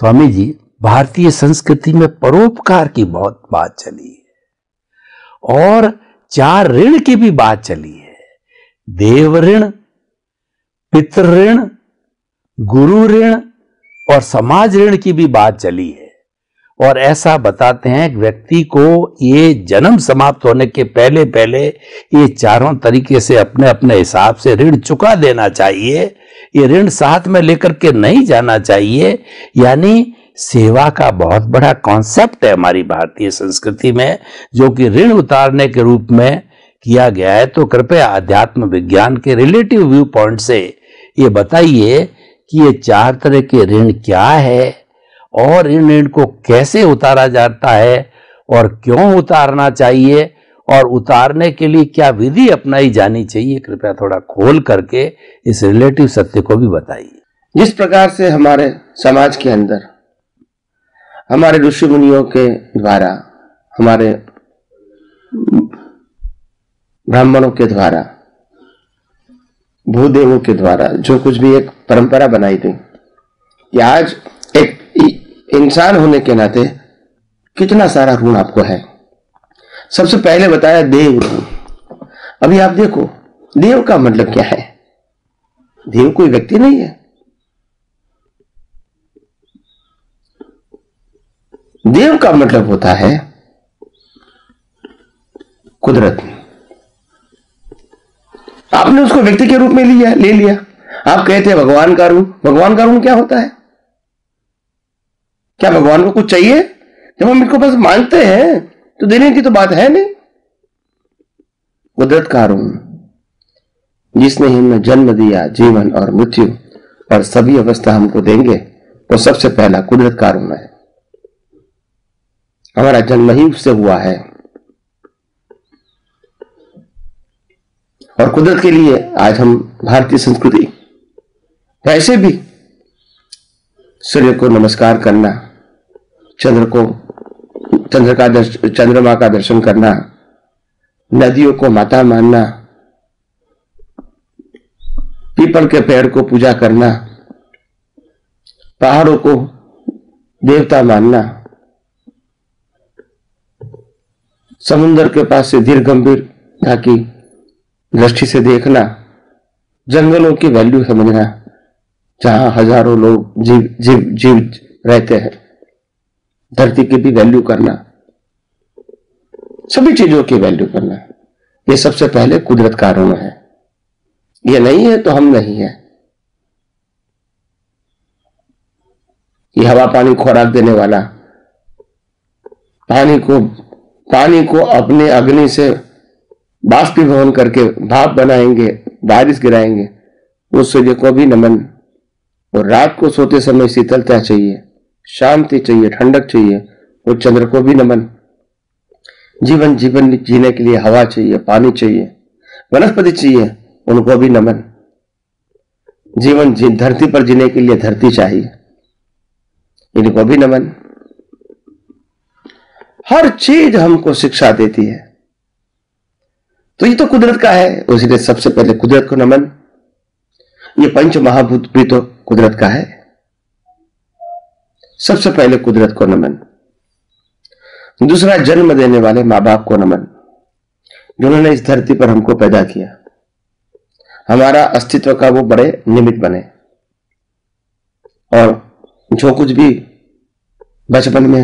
स्वामी जी, भारतीय संस्कृति में परोपकार की बहुत बात चली है और 4 ऋण की भी बात चली है। देव ऋण, पितृ ऋण, गुरु ऋण और समाज ऋण की भी बात चली है। और ऐसा बताते हैं कि व्यक्ति को ये जन्म समाप्त होने के पहले पहले ये चारों तरीके से अपने अपने हिसाब से ऋण चुका देना चाहिए। ये ऋण साथ में लेकर के नहीं जाना चाहिए। यानी सेवा का बहुत बड़ा कॉन्सेप्ट है हमारी भारतीय संस्कृति में, जो कि ऋण उतारने के रूप में किया गया है। तो कृपया अध्यात्म विज्ञान के रिलेटिव व्यू पॉइंट से ये बताइए कि ये 4 तरह के ऋण क्या है और इन ऋण को कैसे उतारा जाता है और क्यों उतारना चाहिए और उतारने के लिए क्या विधि अपनाई जानी चाहिए। कृपया थोड़ा खोल करके इस रिलेटिव सत्य को भी बताइए। जिस प्रकार से हमारे समाज के अंदर हमारे ऋषि मुनियों के द्वारा, हमारे ब्राह्मणों के द्वारा, भूदेवों के द्वारा जो कुछ भी एक परंपरा बनाई गई कि आज एक इंसान होने के नाते कितना सारा ऋण आपको है। सबसे पहले बताया देव ऋण। अभी आप देखो, देव का मतलब क्या है? देव कोई व्यक्ति नहीं है। देव का मतलब होता है कुदरत। आपने उसको व्यक्ति के रूप में ले लिया। आप कहते हैं भगवान का ऋण। भगवान का ऋण क्या होता है? क्या भगवान को कुछ चाहिए? जब हम इनको बस मांगते हैं तो देने की तो बात है नहीं। कुदरत का ऋण, जिसने हमें जन्म दिया, जीवन और मृत्यु और सभी अवस्था हमको देंगे, तो सबसे पहला कुदरत का ऋण है। हमारा जन्म ही उससे हुआ है। और कुदरत के लिए आज हम भारतीय संस्कृति वैसे भी सूर्य को नमस्कार करना, चंद्रमा का दर्शन करना, नदियों को माता मानना, पीपल के पेड़ को पूजा करना, पहाड़ों को देवता मानना, समुद्र के पास से धीर गंभीरता की दृष्टि से देखना, जंगलों की वैल्यू समझना, जहां हजारों लोग जीव रहते हैं, धरती की भी वैल्यू करना, सभी चीजों की वैल्यू करना, ये सबसे पहले कुदरत का ऋण है। ये नहीं है तो हम नहीं है। ये हवा पानी खुराक देने वाला, पानी को अपने अग्नि से बाष्पीभवन करके भाप बनाएंगे, बारिश गिराएंगे, उस सूर्य को भी नमन। और रात को सोते समय शीतलता चाहिए, शांति चाहिए, ठंडक चाहिए, और चंद्र को भी नमन। जीवन जीने के लिए हवा चाहिए, पानी चाहिए, वनस्पति चाहिए, उनको भी नमन। धरती पर जीने के लिए धरती चाहिए, इनको भी नमन। हर चीज हमको शिक्षा देती है। तो ये तो कुदरत का है, इसलिए सबसे पहले कुदरत को नमन। ये पंच महाभूत भी तो कुदरत का है। सबसे पहले कुदरत को नमन। दूसरा, जन्म देने वाले माँ बाप को नमन, जिन्होंने इस धरती पर हमको पैदा किया, हमारा अस्तित्व का वो बड़े निमित्त बने। और जो कुछ भी बचपन में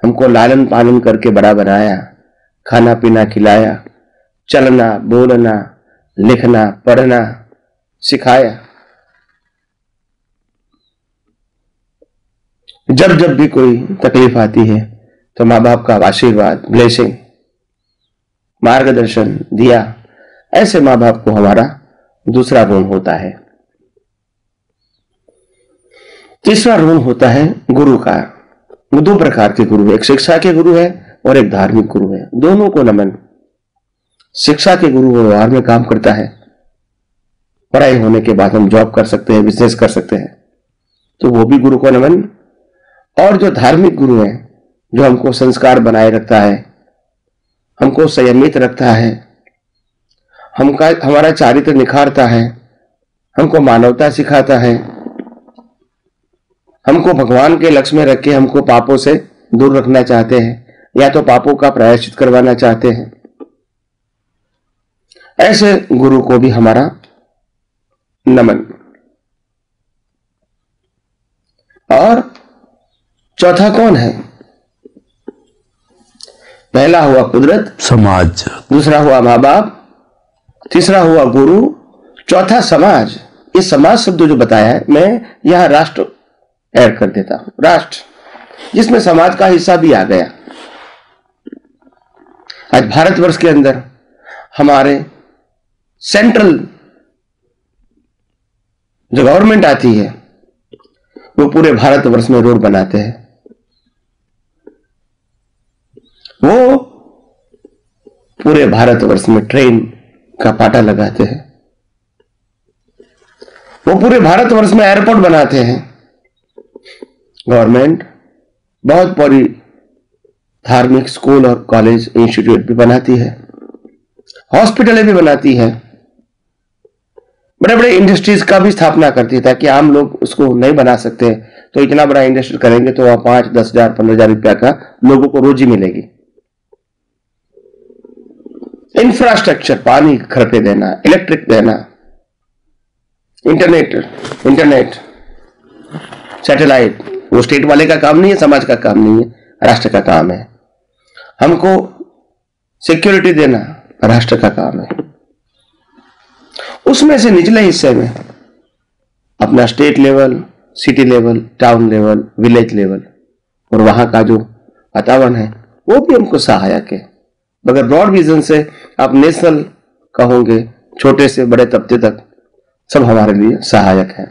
हमको लालन पालन करके बड़ा बनाया, खाना पीना खिलाया, चलना बोलना लिखना पढ़ना सिखाया, जब जब भी कोई तकलीफ आती है तो माँ बाप का आशीर्वाद, ब्लेसिंग, मार्गदर्शन दिया। ऐसे माँ बाप को हमारा दूसरा ऋण होता है। तीसरा ऋण होता है गुरु का। 2 प्रकार के गुरु है, एक शिक्षा के गुरु है और एक धार्मिक गुरु है। दोनों को नमन। शिक्षा के गुरु व्यवहार में काम करता है, पढ़ाई होने के बाद हम जॉब कर सकते हैं, बिजनेस कर सकते हैं, तो वो भी गुरु को नमन। और जो धार्मिक गुरु है, जो हमको संस्कार बनाए रखता है, हमको संयमित रखता है, हमारा चारित्र निखारता है, हमको मानवता सिखाता है, हमको भगवान के लक्ष्य में रख के हमको पापों से दूर रखना चाहते हैं, या तो पापों का प्रायश्चित करवाना चाहते हैं। ऐसे गुरु को भी हमारा नमन। और चौथा कौन है? पहला हुआ कुदरत, समाज, दूसरा हुआ माँ बाप, तीसरा हुआ गुरु, चौथा समाज। ये समाज शब्द जो बताया है, मैं यहां राष्ट्र ऐड कर देता हूं, राष्ट्र, जिसमें समाज का हिस्सा भी आ गया। आज भारतवर्ष के अंदर हमारे सेंट्रल जो गवर्नमेंट आती है वो पूरे भारतवर्ष में रोड बनाते हैं, वो पूरे भारतवर्ष में ट्रेन का पाटा लगाते हैं, वो पूरे भारतवर्ष में एयरपोर्ट बनाते हैं। गवर्नमेंट बहुत बड़ी धार्मिक स्कूल और कॉलेज इंस्टीट्यूट भी बनाती है, हॉस्पिटलें भी बनाती है, बड़े बड़े इंडस्ट्रीज का भी स्थापना करती है, ताकि आम लोग उसको नहीं बना सकते तो इतना बड़ा इंडस्ट्री करेंगे तो वहां 5-10,000 15,000 रुपया का लोगों को रोजी मिलेगी। इंफ्रास्ट्रक्चर, पानी घर पे देना, इलेक्ट्रिक देना, इंटरनेट, सैटेलाइट, वो स्टेट वाले का काम नहीं है, समाज का काम नहीं है, राष्ट्र का काम है। हमको सिक्योरिटी देना राष्ट्र का काम है। उसमें से निचले हिस्से में अपना state level, city level, town level, village level और वहां का जो वातावरण है वो भी हमको सहायक है। मगर ब्रॉड विजन से आप नेशनल कहोगे, छोटे से बड़े तबके तक सब हमारे लिए सहायक है।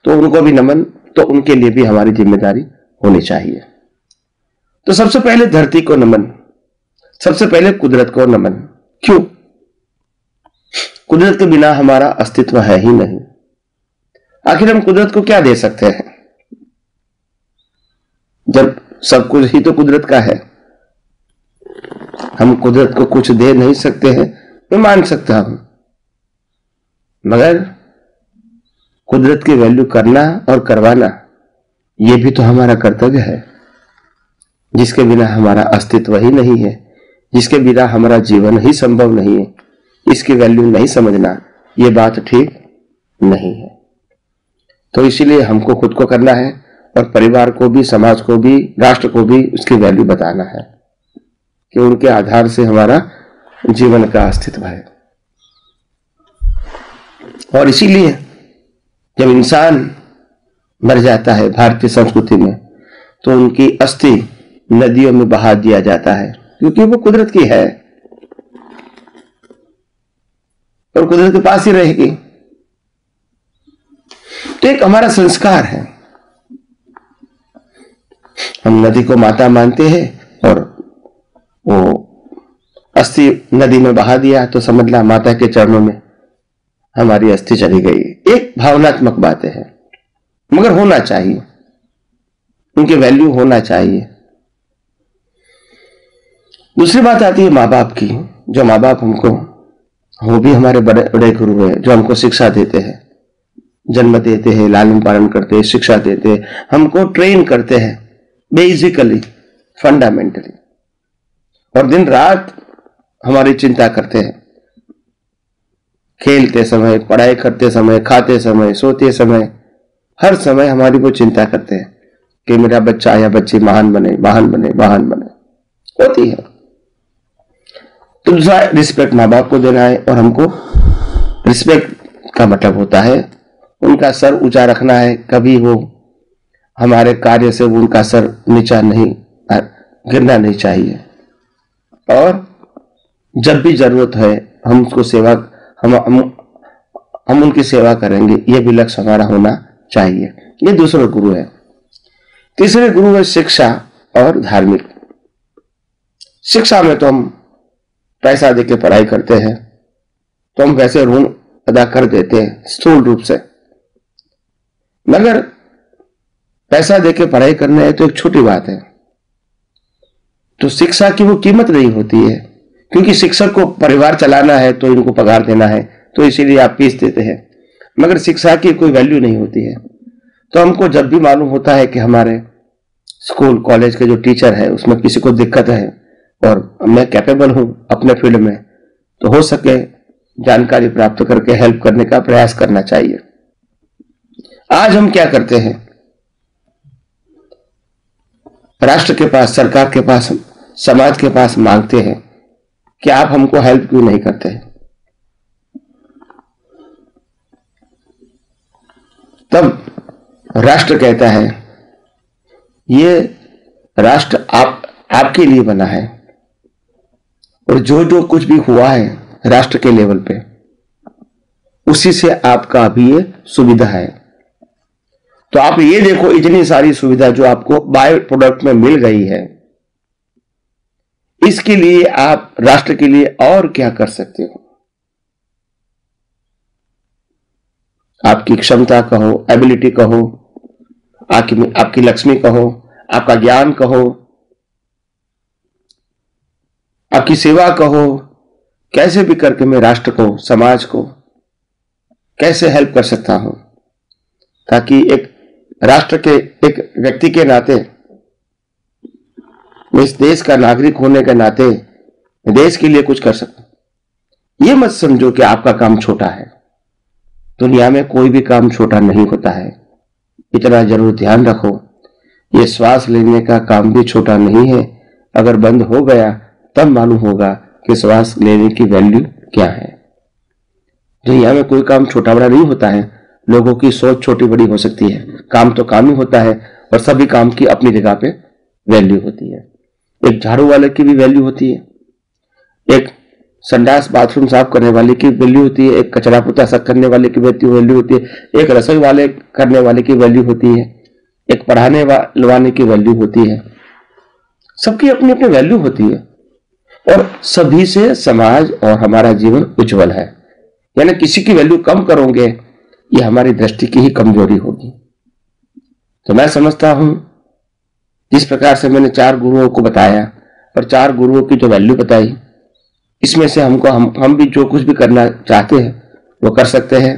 तो उनको भी नमन, तो उनके लिए भी हमारी जिम्मेदारी होनी चाहिए। तो सबसे पहले धरती को नमन, सबसे पहले कुदरत को नमन। क्यों? कुदरत के बिना हमारा अस्तित्व है ही नहीं। आखिर हम कुदरत को क्या दे सकते हैं जब सब कुछ ही तो कुदरत का है। हम कुदरत को कुछ दे नहीं सकते हैं, मैं मान सकता हूं, मगर कुदरत की वैल्यू करना और करवाना यह भी तो हमारा कर्तव्य है। जिसके बिना हमारा अस्तित्व ही नहीं है, जिसके बिना हमारा जीवन ही संभव नहीं है, इसकी वैल्यू नहीं समझना, यह बात ठीक नहीं है। तो इसीलिए हमको खुद को करना है और परिवार को भी, समाज को भी, राष्ट्र को भी उसकी वैल्यू बताना है कि उनके आधार से हमारा जीवन का अस्तित्व है। और इसीलिए जब इंसान मर जाता है भारतीय संस्कृति में, तो उनकी अस्थि नदियों में बहा दिया जाता है, क्योंकि वो कुदरत की है और कुदरत के पास ही रहेगी। तो एक हमारा संस्कार है, हम नदी को माता मानते हैं और वो अस्थि नदी में बहा दिया तो समझ ला माता के चरणों में हमारी अस्थि चली गई। एक भावनात्मक बातें हैं, मगर होना चाहिए, उनकी वैल्यू होना चाहिए। दूसरी बात आती है माँ बाप की। जो माँ बाप हमको, वो भी हमारे बड़े बड़े गुरु हैं, जो हमको शिक्षा देते हैं, जन्म देते हैं, लालन पालन करते हैं, शिक्षा देते हैं, हमको ट्रेन करते हैं बेसिकली, फंडामेंटली, और दिन रात हमारी चिंता करते हैं। खेलते समय, पढ़ाई करते समय, खाते समय, सोते समय, हर समय हमारी वो चिंता करते हैं कि मेरा बच्चा या बच्ची महान बने, महान बने, महान बने, होती है। तो दूसरा रिस्पेक्ट माँ बाप को देना है, और हमको रिस्पेक्ट का मतलब होता है उनका सर ऊंचा रखना है, कभी वो हमारे कार्य से वो उनका सर नीचा नहीं, गिरना नहीं चाहिए। और जब भी जरूरत है हम उसको सेवा, हम उनकी सेवा करेंगे, यह भी लक्ष्य हमारा होना चाहिए। ये दूसरा गुरु है। तीसरे गुरु है शिक्षा और धार्मिक। शिक्षा में तो हम पैसा देके पढ़ाई करते हैं, तो हम वैसे ऋण अदा कर देते हैं स्थूल रूप से, मगर पैसा देके पढ़ाई करना है तो एक छोटी बात है। तो शिक्षा की वो कीमत नहीं होती है, क्योंकि शिक्षक को परिवार चलाना है तो इनको पगार देना है, तो इसीलिए आप फीस देते हैं, मगर शिक्षा की कोई वैल्यू नहीं होती है। तो हमको जब भी मालूम होता है कि हमारे स्कूल कॉलेज के जो टीचर है उसमें किसी को दिक्कत है और मैं कैपेबल हूं अपने फील्ड में, तो हो सके जानकारी प्राप्त करके हेल्प करने का प्रयास करना चाहिए। आज हम क्या करते हैं, राष्ट्र के पास, सरकार के पास, समाज के पास मांगते हैं कि आप हमको हेल्प क्यों नहीं करते हैं। तब राष्ट्र कहता है ये राष्ट्र आपके लिए बना है और जो जो कुछ भी हुआ है राष्ट्र के लेवल पे उसी से आपका भी ये सुविधा है। तो आप ये देखो इतनी सारी सुविधा जो आपको बाय प्रोडक्ट में मिल गई है, इसके लिए आप राष्ट्र के लिए और क्या कर सकते हो। आपकी क्षमता कहो, एबिलिटी कहो, आपकी लक्ष्मी कहो, आपका ज्ञान कहो, आपकी सेवा कहो, कैसे भी करके मैं राष्ट्र को, समाज को कैसे हेल्प कर सकता हूं, ताकि एक राष्ट्र के एक व्यक्ति के नाते, इस देश का नागरिक होने के नाते देश के लिए कुछ कर सकूं। ये मत समझो कि आपका काम छोटा है। दुनिया में कोई भी काम छोटा नहीं होता है, इतना जरूर ध्यान रखो। ये श्वास लेने का काम भी छोटा नहीं है। अगर बंद हो गया तब मालूम होगा कि श्वास लेने की वैल्यू क्या है। दुनिया में कोई काम छोटा बड़ा नहीं होता है। लोगों की सोच छोटी बड़ी हो सकती है, काम तो काम ही होता है और सभी काम की अपनी जगह पे वैल्यू होती है। एक झाड़ू वाले की भी वैल्यू होती है, एक संडास बाथरूम साफ करने वाले की वैल्यू होती है, एक कचरा पुता साफ करने वाले की वैल्यू होती है, एक रसोई वाले करने वाले की वैल्यू होती है, एक पढ़ाने वाले की वैल्यू होती है। सबकी अपनी अपनी वैल्यू होती है और सभी से समाज और हमारा जीवन उज्जवल है। यानी किसी की वैल्यू कम करोगे ये हमारी दृष्टि की ही कमजोरी होगी। तो मैं समझता हूं जिस प्रकार से मैंने 4 गुरुओं को बताया और 4 गुरुओं की जो वैल्यू बताई, इसमें से हमको हम भी जो कुछ भी करना चाहते हैं वो कर सकते हैं,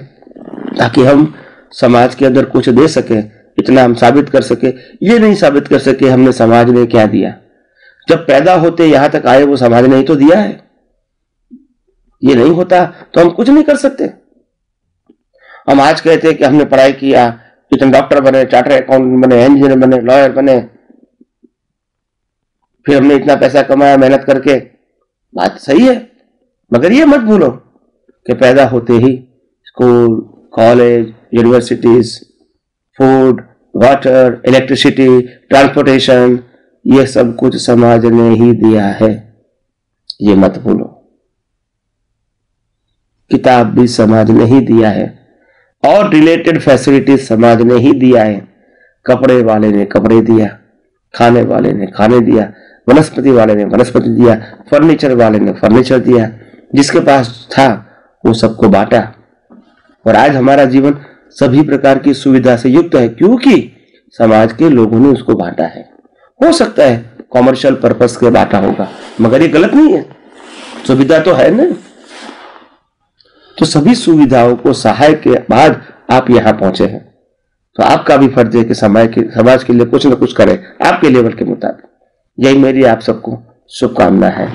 ताकि हम समाज के अंदर कुछ दे सके। इतना हम साबित कर सके, ये नहीं साबित कर सके हमने समाज ने क्या दिया। जब पैदा होते यहां तक आए वो समाज ने ही तो दिया है। ये नहीं होता तो हम कुछ नहीं कर सकते। हम आज कहते हैं कि हमने पढ़ाई किया, इतने डॉक्टर बने, चार्टर्ड अकाउंटेंट बने, इंजीनियर बने, लॉयर बने, फिर हमने इतना पैसा कमाया मेहनत करके। बात सही है, मगर ये मत भूलो कि पैदा होते ही school, college, universities, food, water, electricity, transportation, ये सब कुछ समाज ने ही दिया है। ये मत भूलो। किताब भी समाज ने ही दिया है और रिलेटेड फैसिलिटीज समाज ने ही दिया है। कपड़े वाले ने कपड़े दिया, खाने वाले ने खाने दिया, वनस्पति वाले ने वनस्पति दिया, फर्नीचर वाले ने फर्नीचर दिया। जिसके पास था वो सबको बांटा और आज हमारा जीवन सभी प्रकार की सुविधा से युक्त है, क्योंकि समाज के लोगों ने उसको बांटा है। हो सकता है कॉमर्शियल पर्पस के बांटा होगा, मगर ये गलत नहीं है, सुविधा तो है ना। तो सभी सुविधाओं को सहाय के बाद आप यहां पहुंचे हैं, तो आपका भी फर्ज है कि समाज के लिए कुछ न कुछ करें आपके लेवल के मुताबिक। यही मेरी आप सबको शुभकामना है।